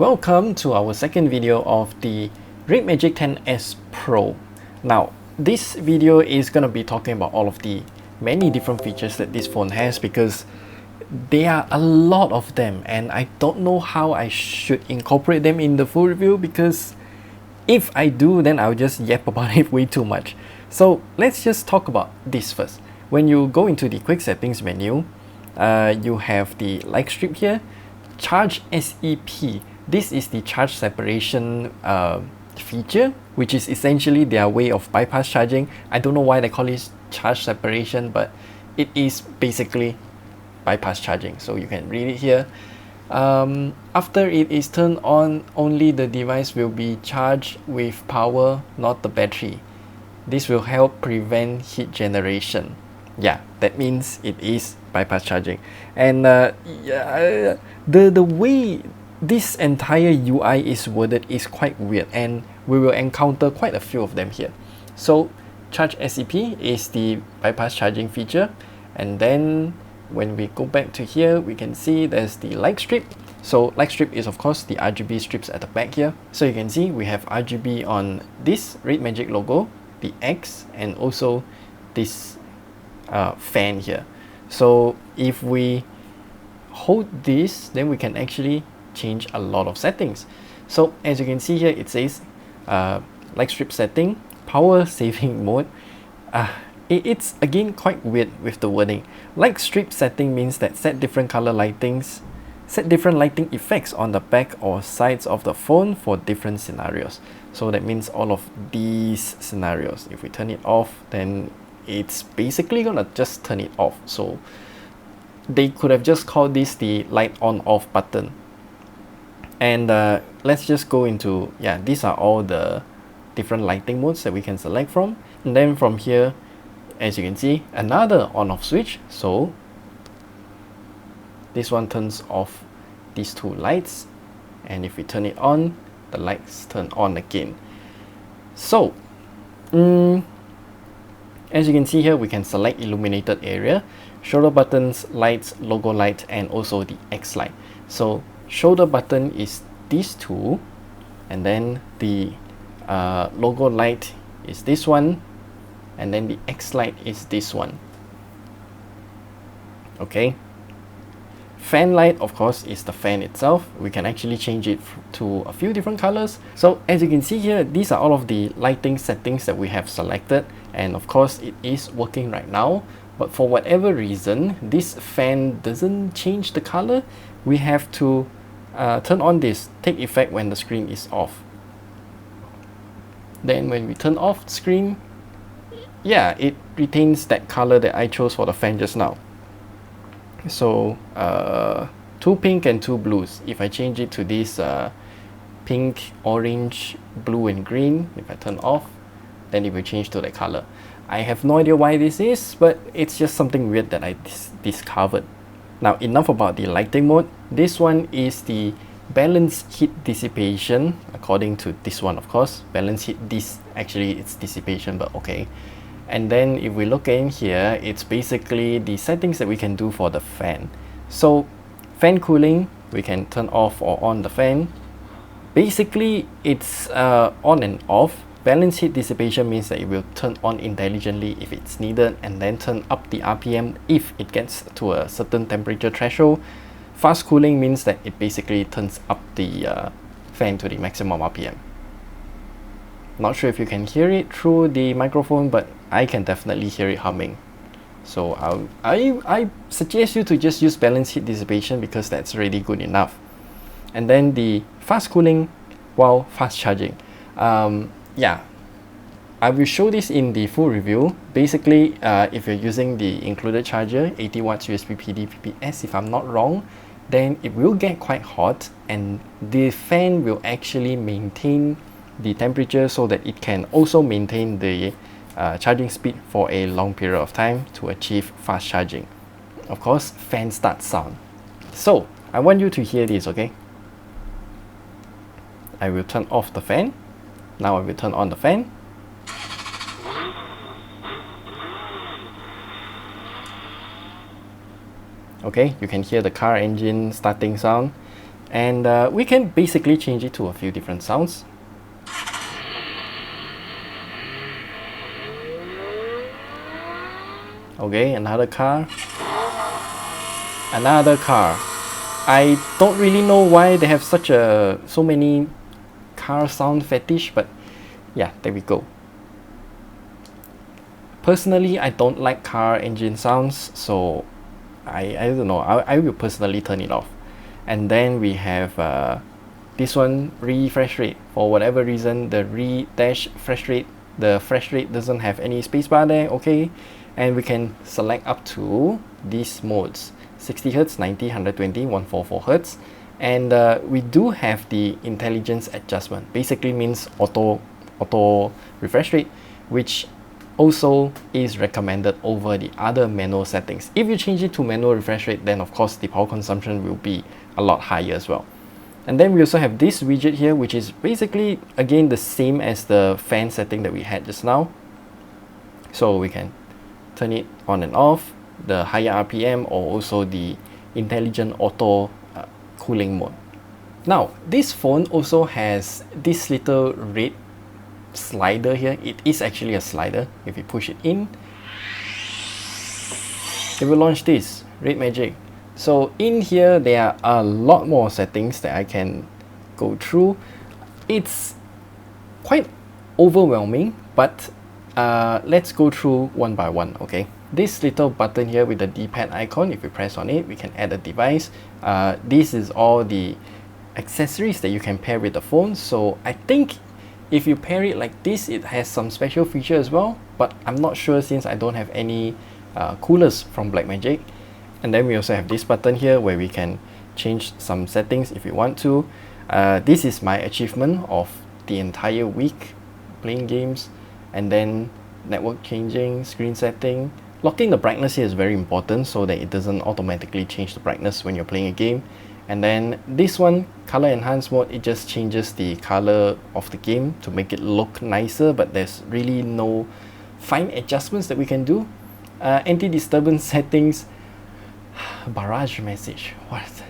Welcome to our second video of the RedMagic 10S Pro. Now, this video is going to be talking about all of the many different features that this phone has because there are a lot of them and I don't know how I should incorporate them in the full review because if I do, then I'll just yap about it way too much. So let's just talk about this first. When you go into the quick settings menu, you have the light strip here, charge SEP. This is the charge separation feature, which is essentially their way of bypass charging. I don't know why they call it charge separation, but it is basically bypass charging. So you can read it here. After it is turned on, only the device will be charged with power, not the battery. This will help prevent heat generation. Yeah, that means it is bypass charging. And the way this entire UI is worded is quite weird, and we will encounter quite a few of them here. So charge SEP is the bypass charging feature, and then when we go back to here, we can see there's the light strip. So light strip is of course the RGB strips at the back here. So you can see we have RGB on this RedMagic logo, the X, and also this fan here. So if we hold this, then we can actually change a lot of settings. So as you can see here, it says light strip setting, power saving mode. It's again quite weird with the wording. Light strip setting means that set different lighting effects on the back or sides of the phone for different scenarios. So that means all of these scenarios. If we turn it off, then it's basically gonna just turn it off. So they could have just called this the light on off button. And let's just go into, yeah, these are all the different lighting modes that we can select from. And then from here, as you can see, another on off switch. So this one turns off these two lights, and if we turn it on, the lights turn on again. So as you can see here, we can select illuminated area, shoulder buttons, lights, logo light, and also the X light. So shoulder button is these two, and then the logo light is this one, and then the X light is this one. Okay, fan light of course is the fan itself. We can actually change it to a few different colors. So as you can see here, these are all of the lighting settings that we have selected, and of course it is working right now. But for whatever reason, this fan doesn't change the color. We have to turn on this, take effect when the screen is off. Then when we turn off the screen, yeah, it retains that color that I chose for the fan just now. So two pink and two blues. If I change it to this pink, orange, blue and green, if I turn off, then it will change to that color. I have no idea why this is, but it's just something weird that I discovered. Now enough about the lighting mode. This one is the balance heat dissipation, according to this one of course. Balance heat, actually it's dissipation, but okay. And then if we look in here, it's basically the settings that we can do for the fan. So fan cooling, we can turn off or on the fan. Basically it's on and off. Balance heat dissipation means that it will turn on intelligently if it's needed, and then turn up the RPM if it gets to a certain temperature threshold. Fast cooling means that it basically turns up the fan to the maximum RPM. Not sure if you can hear it through the microphone, but I can definitely hear it humming. So I suggest you to just use balance heat dissipation because that's really good enough. And then the fast cooling while fast charging. Yeah, I will show this in the full review. Basically, if you're using the included charger, 80 watts USB PD PPS if I'm not wrong, then it will get quite hot, and the fan will actually maintain the temperature so that it can also maintain the charging speed for a long period of time to achieve fast charging. Of course, fan start sound. So I want you to hear this, okay? I will turn off the fan. Now I will turn on the fan. Okay, you can hear the car engine starting sound. And we can basically change it to a few different sounds. Okay, another car. Another car. I don't really know why they have so many car sound fetish, but yeah, there we go. Personally, I don't like car engine sounds, so I don't know, I will personally turn it off. And then we have this one, refresh rate. For whatever reason, the refresh rate, the fresh rate doesn't have any spacebar there. Okay, and we can select up to these modes: 60 Hz, 90, 120, 144 Hz. And we do have the intelligence adjustment. Basically means auto refresh rate, which also is recommended over the other manual settings. If you change it to manual refresh rate, then of course the power consumption will be a lot higher as well. And then we also have this widget here, which is basically again the same as the fan setting that we had just now. So we can turn it on and off, the higher RPM, or also the intelligent auto cooling mode. Now this phone also has this little red slider here. It is actually a slider. If you push it in, it will launch this RedMagic. So in here there are a lot more settings that I can go through. It's quite overwhelming, but let's go through one by one. Okay, this little button here with the D-pad icon, if you press on it, we can add a device. This is all the accessories that you can pair with the phone. So I think if you pair it like this, it has some special feature as well, but I'm not sure since I don't have any coolers from Blackmagic. And then we also have this button here where we can change some settings if you want to. This is my achievement of the entire week playing games. And then network changing, screen setting. Locking the brightness here is very important so that it doesn't automatically change the brightness when you're playing a game. And then this one, color enhance mode, it just changes the color of the game to make it look nicer, but there's really no fine adjustments that we can do. Anti-disturbance settings, barrage message, what?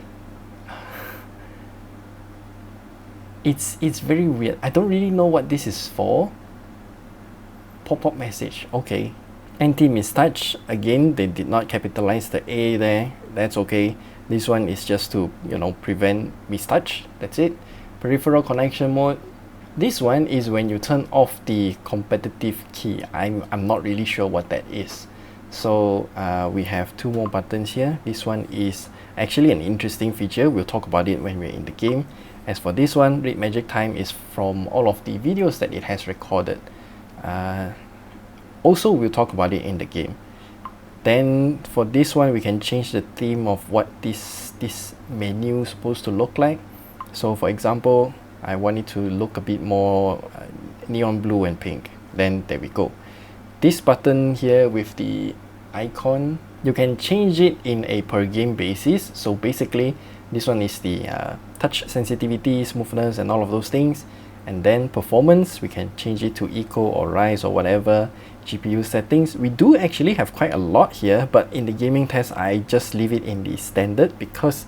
It's very weird. I don't really know what this is for. Pop-up message, okay. Anti-mistouch, again, they did not capitalize the A there, that's okay. This one is just to, you know, prevent mistouch, that's it. Peripheral connection mode, this one is when you turn off the competitive key. I'm not really sure what that is. So we have two more buttons here. This one is actually an interesting feature. We'll talk about it when we're in the game. As for this one, RedMagic time is from all of the videos that it has recorded. Also, we'll talk about it in the game. Then for this one, we can change the theme of what this menu is supposed to look like. So for example, I want it to look a bit more neon blue and pink. Then there we go. This button here with the icon, you can change it in a per game basis. So basically, this one is the touch sensitivity, smoothness, and all of those things. And then performance, we can change it to eco or rise or whatever. GPU settings, we do actually have quite a lot here, but in the gaming test I just leave it in the standard because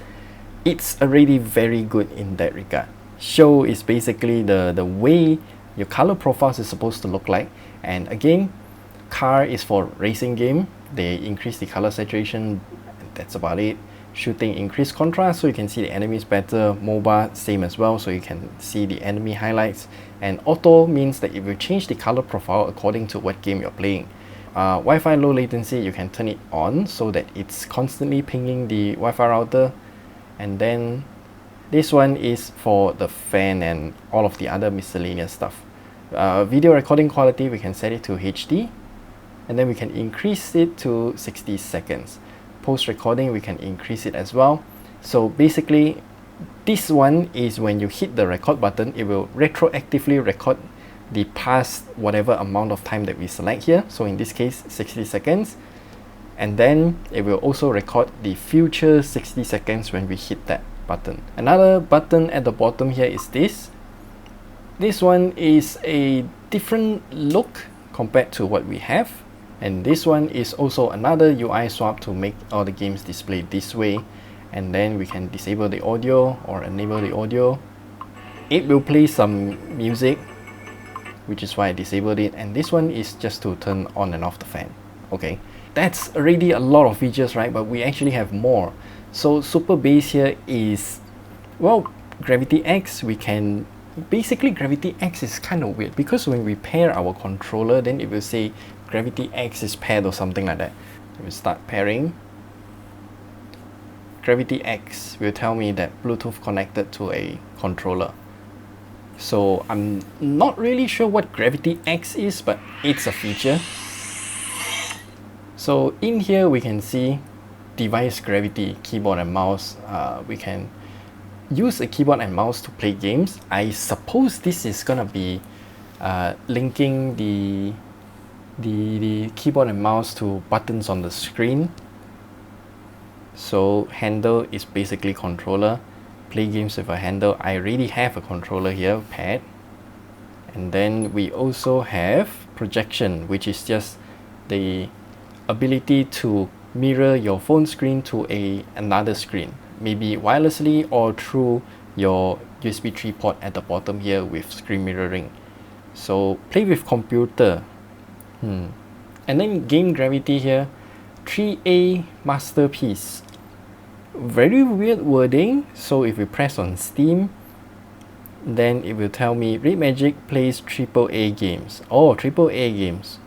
it's already very good in that regard. Show is basically the way your color profiles is supposed to look like. And again, car is for racing game, they increase the color saturation, that's about it. Shooting, increase contrast so you can see the enemies better. MOBA, same as well, so you can see the enemy highlights. And auto means that if you change the color profile according to what game you're playing. Wi-Fi low latency, you can turn it on so that it's constantly pinging the Wi-Fi router. And then this one is for the fan and all of the other miscellaneous stuff. Video recording quality, we can set it to HD, and then we can increase it to 60 seconds. Post recording, we can increase it as well. So basically, this one is when you hit the record button, it will retroactively record the past whatever amount of time that we select here. So in this case, 60 seconds. And then it will also record the future 60 seconds when we hit that button. Another button at the bottom here is this. This one is a different look compared to what we have. And this one is also another UI swap to make all the games display this way. and then we can disable the audio or enable the audio. It will play some music, which is why I disabled it, and this one is just to turn on and off the fan. Okay, that's already a lot of features, right? But we actually have more. So super bass here is, well, Gravity X. We can basically, Gravity X is kind of weird because when we pair our controller, then it will say Gravity X is paired or something like that. We start pairing. Gravity X will tell me that Bluetooth connected to a controller. So I'm not really sure what Gravity X is, but it's a feature. So in here we can see device gravity, keyboard and mouse. We can use a keyboard and mouse to play games. I suppose this is gonna be linking the keyboard and mouse to buttons on the screen. So handle is basically controller. Play games with a handle. I already have a controller here, pad. And then we also have projection, which is just the ability to mirror your phone screen to another screen, maybe wirelessly or through your USB 3 port at the bottom here with screen mirroring. So play with computer. And then game gravity here, 3A masterpiece. Very weird wording. So if we press on Steam, then it will tell me RedMagic plays AAA games. Oh, AAA games.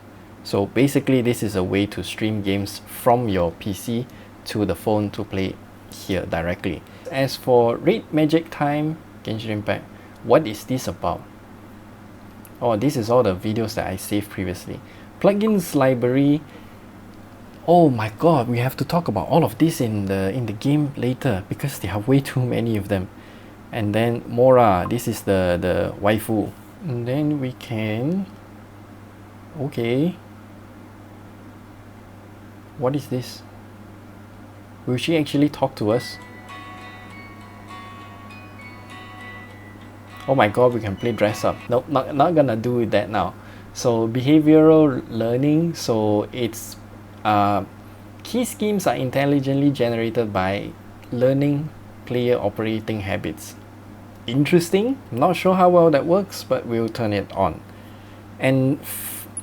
So basically this is a way to stream games from your PC to the phone to play here directly. As for RedMagic Time, Genshin Impact, what is this about? Oh, this is all the videos that I saved previously. Plugins library. Oh my god, we have to talk about all of this in the game later because there are way too many of them. And then Mora, this is the waifu. And then we can, okay, what is this? Will she actually talk to us? Oh my god, we can play dress up. Nope, not gonna do that now. So behavioral learning, so it's key schemes are intelligently generated by learning player operating habits. Interesting. Not sure how well that works, but we'll turn it on. And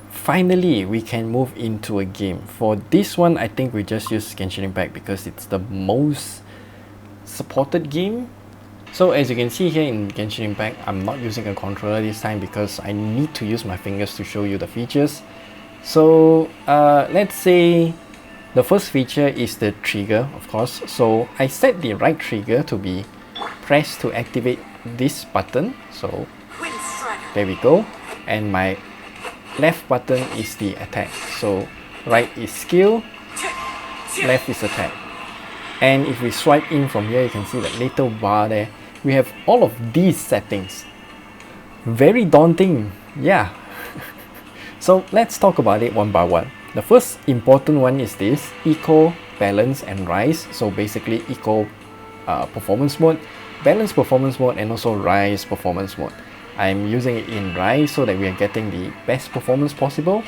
finally, we can move into a game. For this one, I think we just use Genshin Impact because it's the most supported game. So as you can see here in Genshin Impact, I'm not using a controller this time because I need to use my fingers to show you the features. So let's say the first feature is the trigger, of course. So I set the right trigger to be pressed to activate this button. So there we go. And my left button is the attack. So right is skill, left is attack. And if we swipe in from here, you can see that little bar there. We have all of these settings. Very daunting, yeah. So let's talk about it one by one. The first important one is this, eco, balance and rise. So basically eco performance mode, balance performance mode, and also rise performance mode. I'm using it in rise so that we are getting the best performance possible.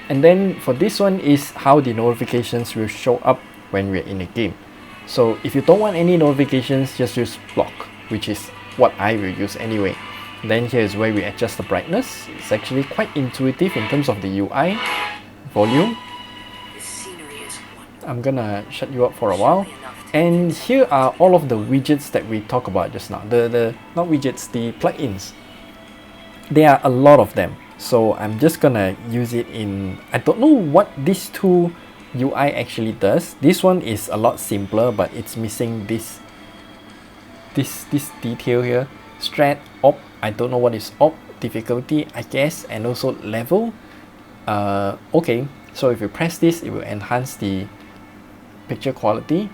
And then for this one is how the notifications will show up when we're in a game. So if you don't want any notifications, just use block, which is what I will use anyway. Then here is where we adjust the brightness. It's actually quite intuitive in terms of the UI. Volume. I'm gonna shut you up for a while. And here are all of the widgets that we talked about just now. The not widgets, the plugins. There are a lot of them. So I'm just gonna use it in, I don't know what these two UI actually does. This one is a lot simpler, but it's missing this detail here. Strat, op, I don't know what is op, difficulty, I guess, and also level. Okay, so if you press this, it will enhance the picture quality.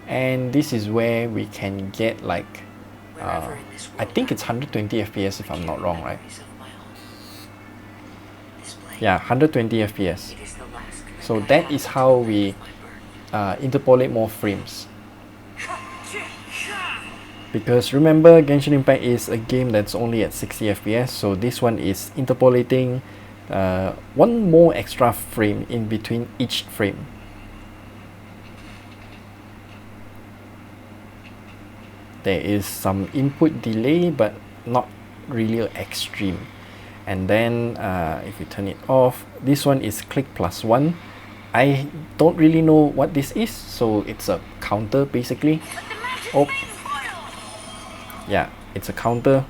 And this is where we can get like, I think it's 120 FPS if I'm not wrong, right? Yeah, 120 FPS. So that is how we interpolate more frames. Because remember, Genshin Impact is a game that's only at 60 FPS, so this one is interpolating one more extra frame in between each frame. There is some input delay, but not really extreme. And then if you turn it off, this one is click +1. I don't really know what this is, so it's a counter basically. Oh, yeah, it's a counter.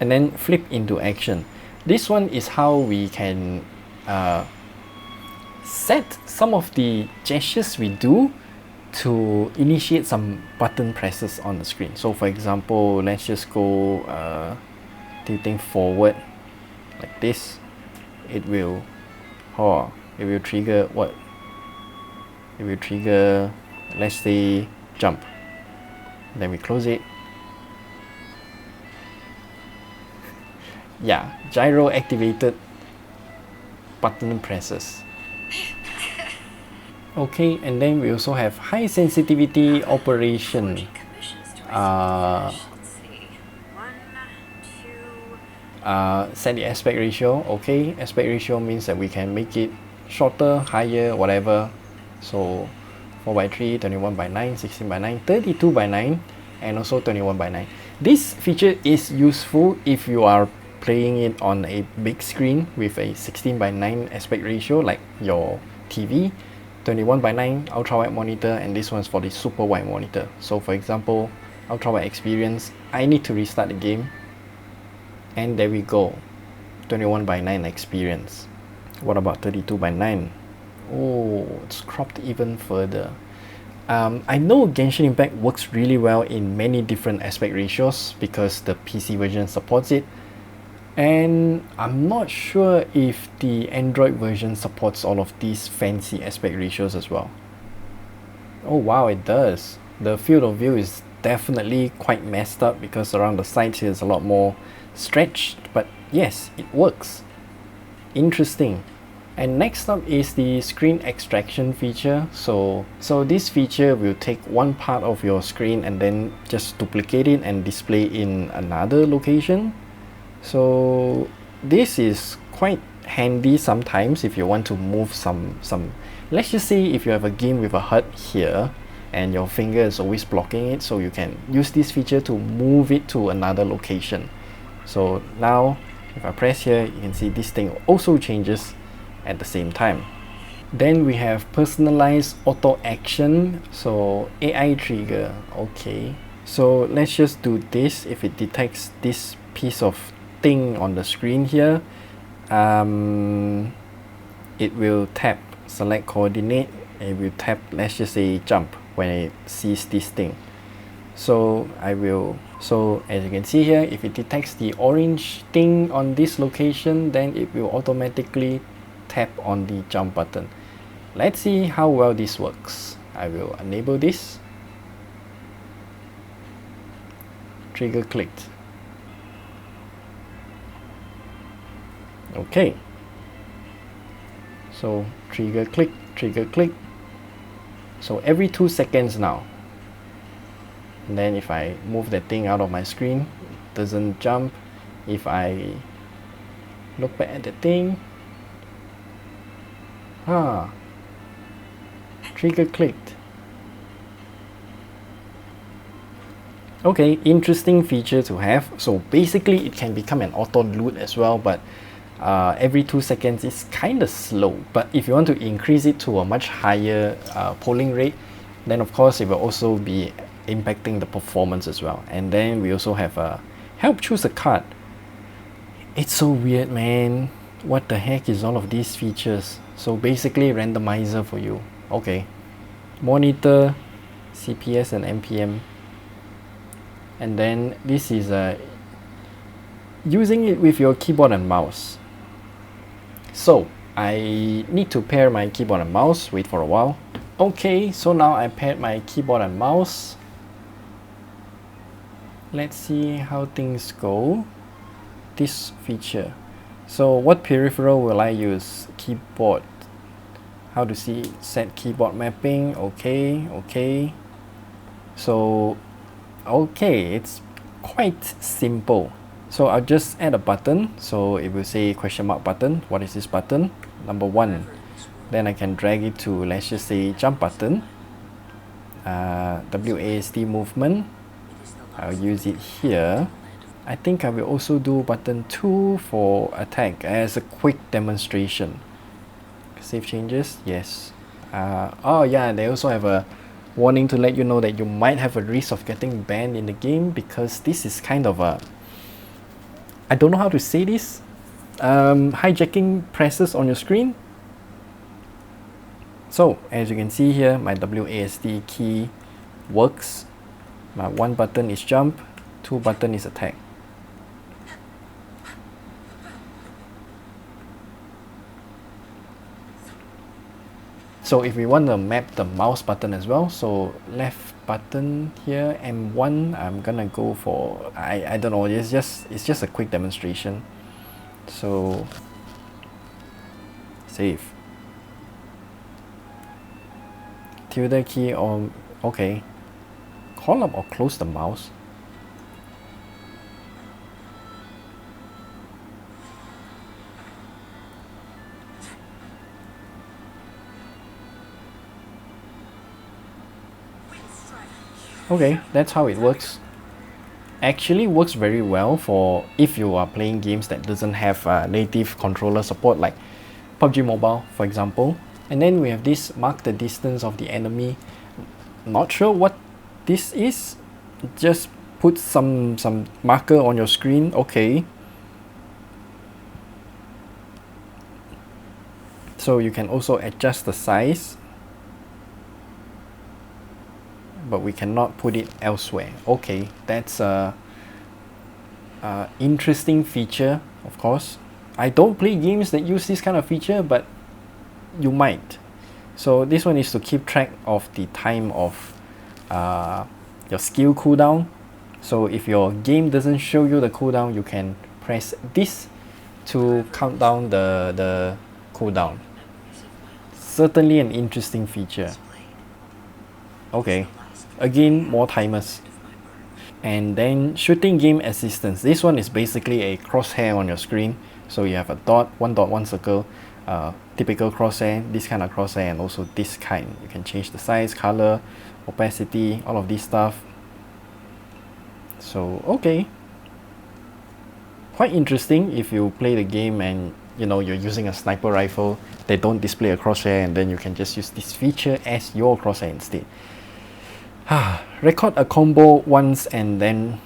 And then flip into action. This one is how we can set some of the gestures we do to initiate some button presses on the screen. So for example, let's just go tilting forward like this. It will trigger what? It will trigger, let's say, jump. Then we close it. Yeah, gyro activated button presses. Okay, and then we also have high sensitivity operation. Set the aspect ratio. Okay, aspect ratio means that we can make it shorter, higher, whatever. So 4:3, 21:9, 16:9, 32:9, and also 21:9. This feature is useful if you are playing it on a big screen with a 16:9 aspect ratio like your TV, 21:9 ultra wide monitor, and this one's for the super wide monitor. So for example, ultra wide experience, I need to restart the game, and there we go, 21:9 experience. What about 32:9? Oh, it's cropped even further. I know Genshin Impact works really well in many different aspect ratios because the PC version supports it, and I'm not sure if the Android version supports all of these fancy aspect ratios as well. Oh wow, it does. The field of view is definitely quite messed up because around the sides here is a lot more stretched, but yes, it works. Interesting. And next up is the screen extraction feature. So this feature will take one part of your screen and then just duplicate it and display in another location. So this is quite handy sometimes if you want to move some let's just say if you have a game with a HUD here and your finger is always blocking it, so you can use this feature to move it to another location. So now if I press here, you can see this thing also changes at the same time. Then we have personalized auto action, so AI trigger. Okay, so let's just do this. If it detects this piece of thing on the screen here, it will tap select coordinate, and it will tap, let's just say, jump when it sees this thing. So as you can see here, if it detects the orange thing on this location, then it will automatically tap on the jump button. Let's see how well this works. I will enable this. Trigger clicked. Okay, so trigger click, trigger click. So every 2 seconds now. And then if I move that thing out of my screen, it doesn't jump. If I look back at the thing, trigger clicked. Okay, interesting feature to have. So basically it can become an auto loot as well, but every 2 seconds is kind of slow. But if you want to increase it to a much higher polling rate, then of course it will also be impacting the performance as well. And then we also have help choose a card. It's so weird, man. What the heck is all of these features? So basically randomizer for you. Okay, monitor, CPS and MPM, and then this is using it with your keyboard and mouse. So I need to pair my keyboard and mouse. Wait for a while. Okay, so now I paired my keyboard and mouse. Let's see how things go. This feature. So what peripheral will I use? Keyboard. How to see set keyboard mapping? Okay. So okay, it's quite simple. So I'll just add a button. So it will say question mark button. What is this button? Number 1. Then I can drag it to, let's just say, jump button. WASD movement. I'll use it here. I think I will also do button 2 for attack as a quick demonstration. Save changes, yes. Oh yeah, they also have a warning to let you know that you might have a risk of getting banned in the game, because this is kind of a, I don't know how to say this, hijacking presses on your screen. So as you can see here, my WASD key works. My 1 button is jump, 2 button is attack. So if we want to map the mouse button as well, so left button here, M1, I'm gonna go for, I don't know, it's just a quick demonstration. So save. Tilde key on, okay. Call up or close the mouse. Okay, that's how it works. Actually works very well for if you are playing games that doesn't have native controller support, like PUBG Mobile for example. And then we have this mark the distance of the enemy. Not sure what this is. Just put some marker on your screen. Okay. So you can also adjust the size, but we cannot put it elsewhere. Okay, that's a interesting feature, of course. I don't play games that use this kind of feature, but you might. So this one is to keep track of the time of your skill cooldown. So if your game doesn't show you the cooldown, you can press this to count down the cooldown. Certainly an interesting feature. Okay, again, more timers. And then shooting game assistance. This one is basically a crosshair on your screen. So you have a dot, one circle, typical crosshair, this kind of crosshair, and also this kind. You can change the size, color, opacity, all of this stuff. So okay, quite interesting if you play the game and you know you're using a sniper rifle. They don't display a crosshair, and then you can just use this feature as your crosshair instead. Record a combo once and then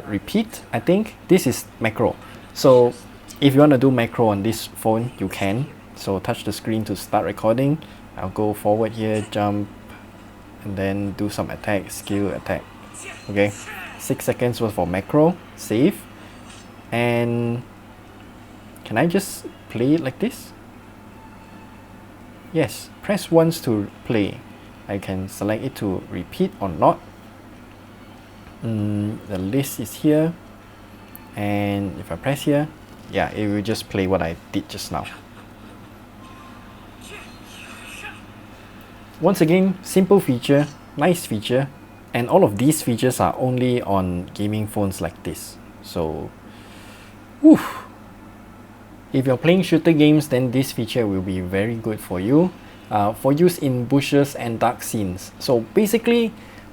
repeat. I think this is macro. So if you want to do macro on this phone, you can. So touch the screen to start recording. I'll go forward here, jump, and then do some attack, skill, attack. Okay, 6 seconds worth for macro. Save. And can I just play it like this? Yes, press once to play. I can select it to repeat or not. The list is here, and if I press here, yeah, it will just play what I did just now. Once again, simple feature, nice feature, and all of these features are only on gaming phones like this. So, whew. If you're playing shooter games, then this feature will be very good for you. For use in bushes and dark scenes. So basically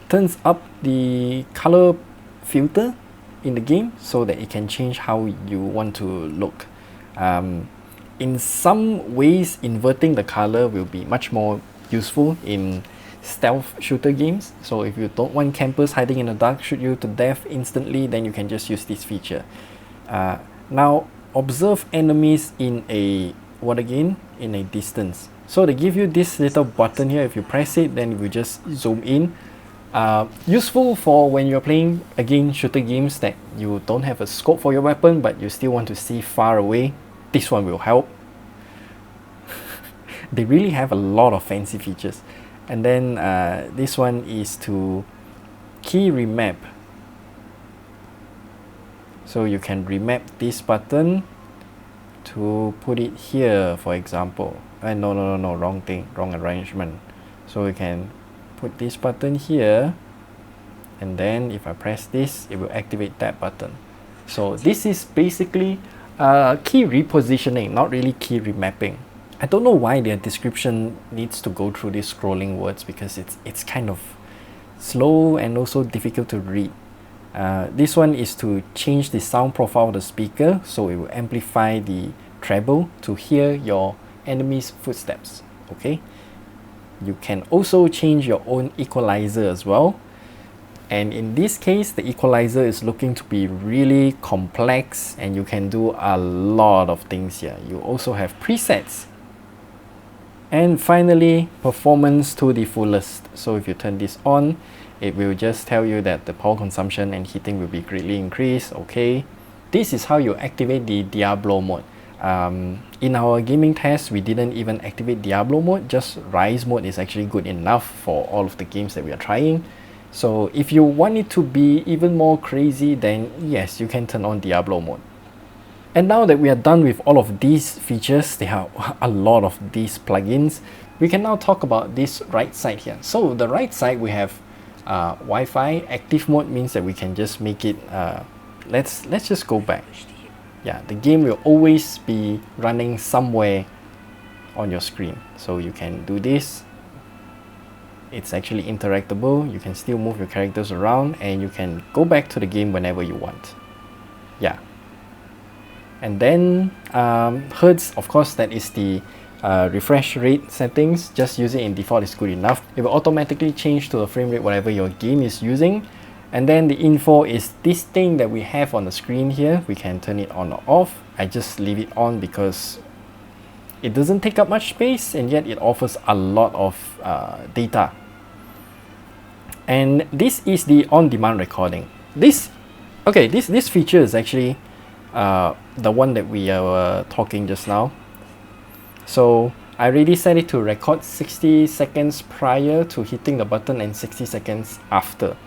turns up the color filter in the game so that it can change how you want to look. In some ways, inverting the color will be much more useful in stealth shooter games. So if you don't want campers hiding in the dark shoot you to death instantly, then you can just use this feature. Now observe enemies in a in a distance. So they give you this little button here. If you press it, then it will just zoom in. Useful for when you're playing again shooter games that you don't have a scope for your weapon but you still want to see far away. This one will help. They really have a lot of fancy features. And then this one is to key remap. So you can remap this button to put it here, for example. No, wrong thing, wrong arrangement. So we can put this button here, and then if I press this, it will activate that button. So this is basically key repositioning, not really key remapping. I don't know why their description needs to go through these scrolling words, because it's kind of slow and also difficult to read. This one is to change the sound profile of the speaker, so it will amplify the treble to hear your enemy's footsteps. Okay, you can also change your own equalizer as well, and in this case the equalizer is looking to be really complex and you can do a lot of things here. You also have presets. And finally, performance to the fullest. So if you turn this on, it will just tell you that the power consumption and heating will be greatly increased. Okay, this is how you activate the Diablo mode. In our gaming test, we didn't even activate Diablo mode, just Rise mode is actually good enough for all of the games that we are trying. So if you want it to be even more crazy, then yes, you can turn on Diablo mode. And now that we are done with all of these features, there are a lot of these plugins, we can now talk about this right side here. So the right side, we have Wi-Fi. Active mode means that we can just make it, let's just go back. Yeah, the game will always be running somewhere on your screen. So you can do this. It's actually interactable. You can still move your characters around and you can go back to the game whenever you want. Yeah. And then hertz, of course, that is the refresh rate settings. Just use it in default is good enough. It will automatically change to the frame rate whatever your game is using. And then the info is this thing that we have on the screen here. We can turn it on or off. I just leave it on because it doesn't take up much space and yet it offers a lot of data. And this is the on-demand recording. This feature is actually the one that we were talking just now. So I already set it to record 60 seconds prior to hitting the button and 60 seconds after.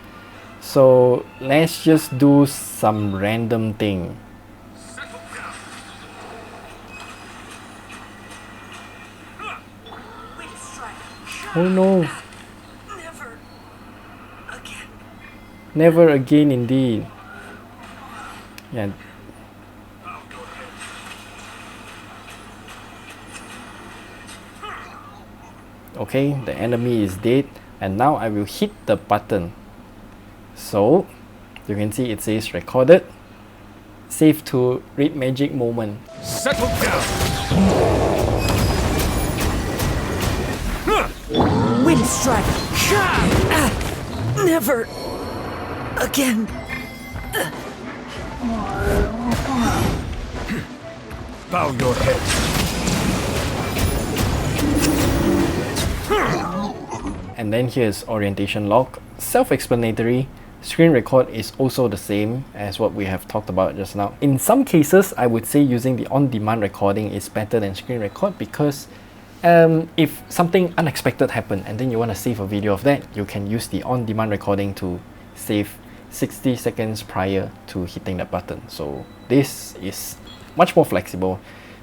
So let's just do some random thing. Oh no. Never again indeed. Yeah. Okay, the enemy is dead and now I will hit the button. So you can see it says recorded. Save to RedMagic moment. Settle down. Wind strike. Never again. Bow your head. And then here's orientation lock. Self-explanatory. Screen record is also the same as what we have talked about just now. In some cases, I would say using the on-demand recording is better than screen record because if something unexpected happened and then you want to save a video of that, you can use the on-demand recording to save 60 seconds prior to hitting that button. So this is much more flexible.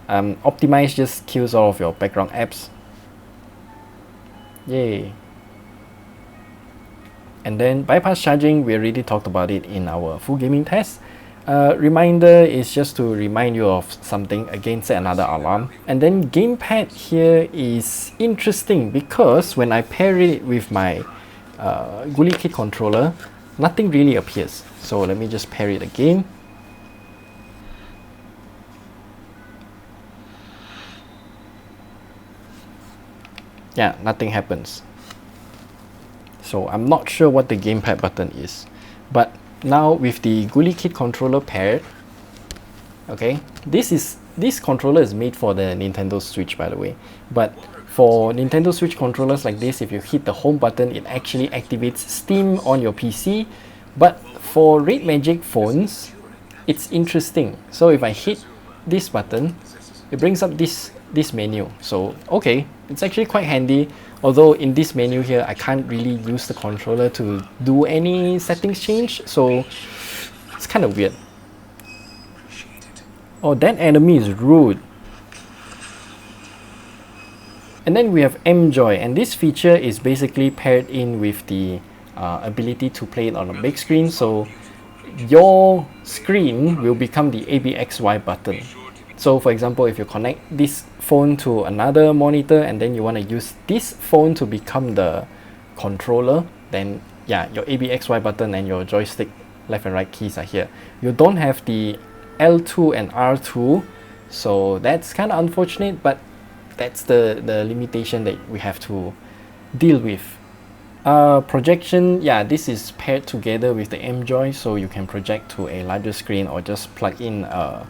Optimize just kills all of your background apps. Yay. And then bypass charging, we already talked about it in our full gaming test. Reminder is just to remind you of something, again set another alarm. And then gamepad here is interesting because when I pair it with my Ghoulie Kit controller, nothing really appears. So let me just pair it again. Yeah, nothing happens. So I'm not sure what the gamepad button is. But now with the Ghoulie Kit controller paired, okay, this controller is made for the Nintendo Switch, by the way. But for Nintendo Switch controllers like this, if you hit the home button, it actually activates Steam on your PC. But for RedMagic phones, it's interesting. So if I hit this button, it brings up this menu. So okay, it's actually quite handy. Although in this menu here, I can't really use the controller to do any settings change. So it's kind of weird. Oh, that enemy is rude. And then we have M-Joy, and this feature is basically paired in with the ability to play it on a big screen. So your screen will become the ABXY button. So for example, if you connect this phone to another monitor and then you want to use this phone to become the controller, then yeah, your ABXY button and your joystick left and right keys are here. You don't have the L2 and R2, so that's kind of unfortunate, but that's the limitation that we have to deal with. Projection, yeah, this is paired together with the M-Joy, so you can project to a larger screen or just plug in a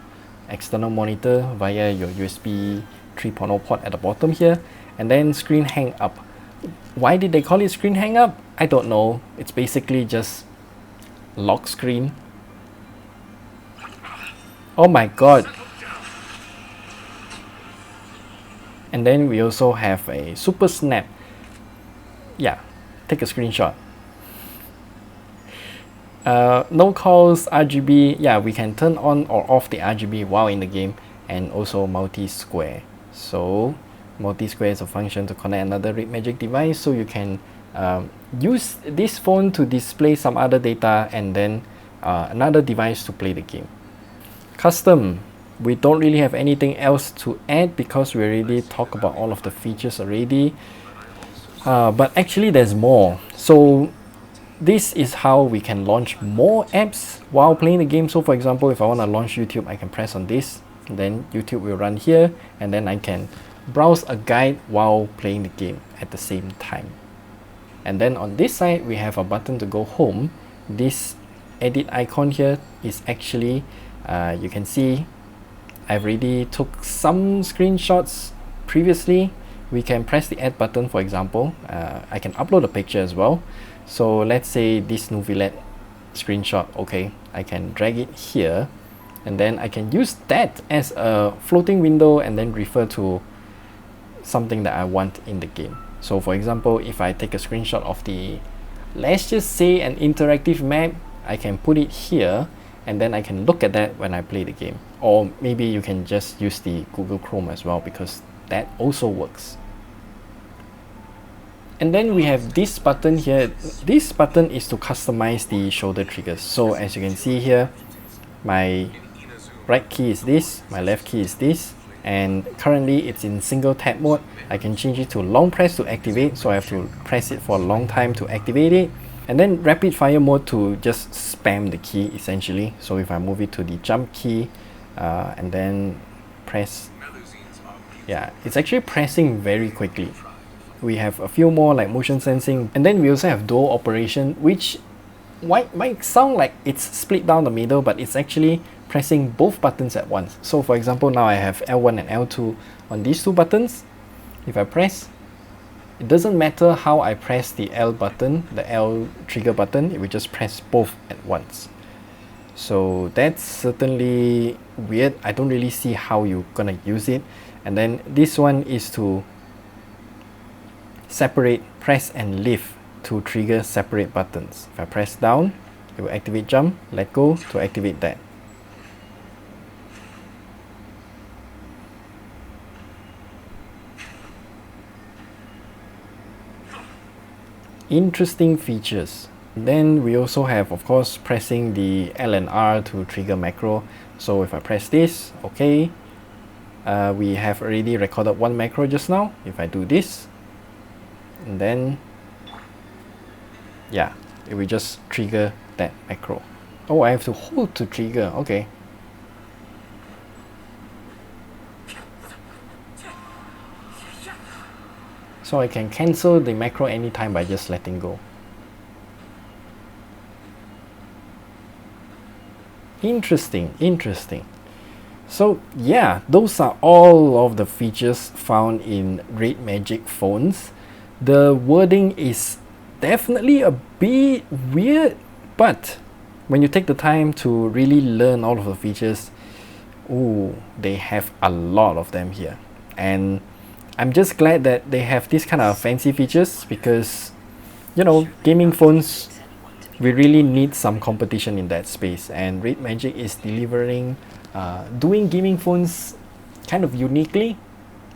external monitor via your USB 3.0 port at the bottom here. And then screen hang up. Why did they call it screen hang up? I don't know. It's basically just lock screen. Oh my god. And then we also have a super snap. Yeah, take a screenshot. No calls, RGB. Yeah, we can turn on or off the RGB while in the game, and also multi-square. So multi-square is a function to connect another RedMagic device, so you can use this phone to display some other data and then another device to play the game. Custom, we don't really have anything else to add because we already talked about all of the features already. But actually there's more. So this is how we can launch more apps while playing the game. So for example, if I want to launch YouTube, I can press on this, then YouTube will run here, and then I can browse a guide while playing the game at the same time. And then on this side, we have a button to go home. This edit icon here is actually, you can see I've already took some screenshots previously. We can press the add button, for example. I can upload a picture as well. So let's say this Nuvilet screenshot, okay, I can drag it here, and then I can use that as a floating window and then refer to something that I want in the game. So for example, if I take a screenshot of the, let's just say, an interactive map, I can put it here, and then I can look at that when I play the game. Or maybe you can just use the Google Chrome as well, because that also works. And then we have this button here. This button is to customize the shoulder triggers. So as you can see here, my right key is this, my left key is this, and currently it's in single tap mode. I can change it to long press to activate, so I have to press it for a long time to activate it. And then rapid fire mode to just spam the key essentially. So if I move it to the jump key and then press, yeah, it's actually pressing very quickly. We have a few more like motion sensing, and then we also have dual operation, which might sound like it's split down the middle, but it's actually pressing both buttons at once. So for example, now I have L1 and L2 on these two buttons. If I press, it doesn't matter how I press the L button, the L trigger button, it will just press both at once. So that's certainly weird. I don't really see how you're gonna use it. And then this one is to separate, press and lift to trigger separate buttons. If I press down, it will activate jump, let go to activate that. Interesting features. Then we also have, of course, pressing the L and R to trigger macro. So if I press this, okay, we have already recorded one macro just now. If I do this, and then yeah, it will just trigger that macro. Oh, I have to hold to trigger. Okay. So I can cancel the macro anytime by just letting go. Interesting, interesting. So yeah, those are all of the features found in RedMagic phones. The wording is definitely a bit weird, but when you take the time to really learn all of the features, ooh, they have a lot of them here. And I'm just glad that they have these kind of fancy features, because, you know, gaming phones, we really need some competition in that space, and RedMagic is delivering, doing gaming phones kind of uniquely,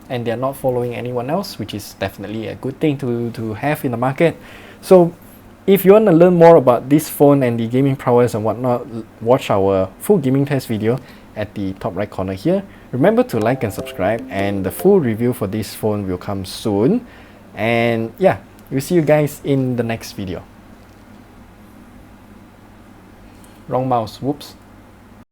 and they're not following anyone else, which is definitely a good thing to have in the market. So if you want to learn more about this phone and the gaming prowess and whatnot, watch our full gaming test video at the top right corner here. Remember to like and subscribe, and the full review for this phone will come soon. And yeah, we'll see you guys in the next video. Wrong mouse, whoops.